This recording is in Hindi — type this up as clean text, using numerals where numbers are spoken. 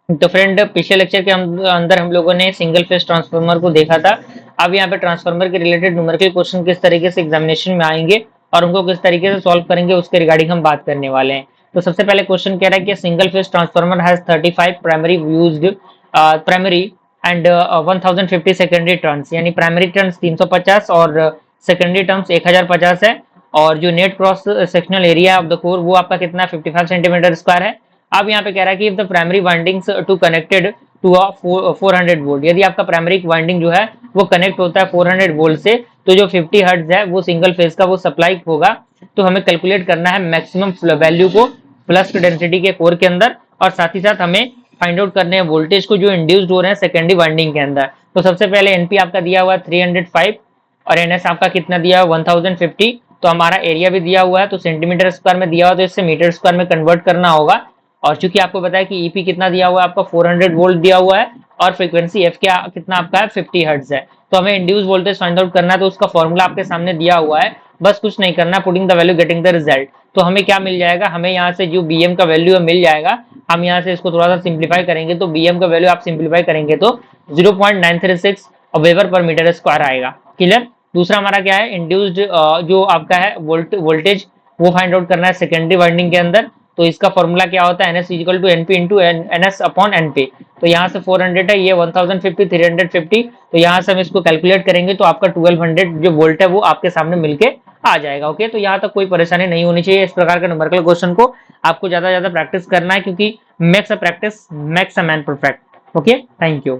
तो फ्रेंड पिछले लेक्चर के अंदर हम लोगों ने सिंगल फेज ट्रांसफार्मर को देखा था। अब यहाँ पे ट्रांसफार्मर के रिलेटेड न्यूमेरिकल क्वेश्चन किस तरीके से एग्जामिनेशन में आएंगे और उनको किस तरीके से सॉल्व करेंगे उसके रिगार्डिंग हम बात करने वाले हैं। तो सबसे पहले क्वेश्चन कह रहा है कि single phase transformer has 35 primary used primary and 1050 secondary turns, यानी प्राइमरी टर्न्स 350 और सेकेंडरी टर्न्स 1050 है। और जो net cross sectional area of the core वो आपका कितना 55 सेंटीमीटर स्क्वायर है। अब यहाँ पे कह रहा है कि if the primary windings to connected to a 400 volt, यदि आपका प्राइमरी वाइंडिंग जो है वो कनेक्ट होता है 400 वोल्ट से, तो जो 50 हर्ट्ज है वो सिंगल फेज का वो सप्लाई होगा। तो हमें कैलकुलेट करना है मैक्सिमम वैल्यू को फ्लक्स डेंसिटी के कोर के अंदर, और साथ ही साथ हमें फाइंड आउट करने हैं वोल्टेज को जो इंड्यूस्ड हो रहे हैं सेकेंडरी वाइंडिंग के अंदर। तो सबसे पहले एनपी आपका दिया हुआ है 305 और एनएस आपका कितना दिया हुआ 1050। तो हमारा एरिया भी दिया हुआ है, तो सेंटीमीटर स्क्वायर में दिया हुआ, तो इससे मीटर स्क्वायर में कन्वर्ट करना होगा। और चूंकि आपको पता है कि ईपी कितना दिया हुआ है आपका 400 वोल्ट दिया हुआ है, और फ्रीक्वेंसी एफ क्या कितना आपका है 50 हर्ट्ज है। तो हमें इंड्यूस वोल्टेज फाइंड आउट करना है, तो उसका फॉर्मूला आपके सामने दिया हुआ है, बस कुछ नहीं करना, putting the value getting the result. तो हमें क्या मिल जाएगा, हमें यहाँ से जो बीएम का वैल्यू है मिल जाएगा। हम यहाँ से इसको थोड़ा सा सिंप्लीफाई करेंगे, तो बीएम का वैल्यू आप सिंप्लीफाई करेंगे तो 0.936 वेबर पर मीटर स्क्वायर आएगा। क्लियर। दूसरा हमारा क्या है, इंड्यूस्ड जो आपका है वोल्टेज वो फाइंड आउट करना है सेकेंडरी वाइंडिंग के अंदर। तो इसका फॉर्मूला क्या होता है, NS equal to NP into NS upon NP. तो यहाँ से 400 है, ये 1050 350, तो यहाँ से हम इसको कैलकुलेट करेंगे तो आपका 1200 जो वोल्ट है वो आपके सामने मिलके आ जाएगा। ओके, तो यहाँ तक कोई परेशानी नहीं होनी चाहिए। इस प्रकार के न्यूमेरिकल क्वेश्चन को आपको ज्यादा ज्यादा प्रैक्टिस करना है, क्योंकि makes a practice makes a man perfect. Okay, thank you.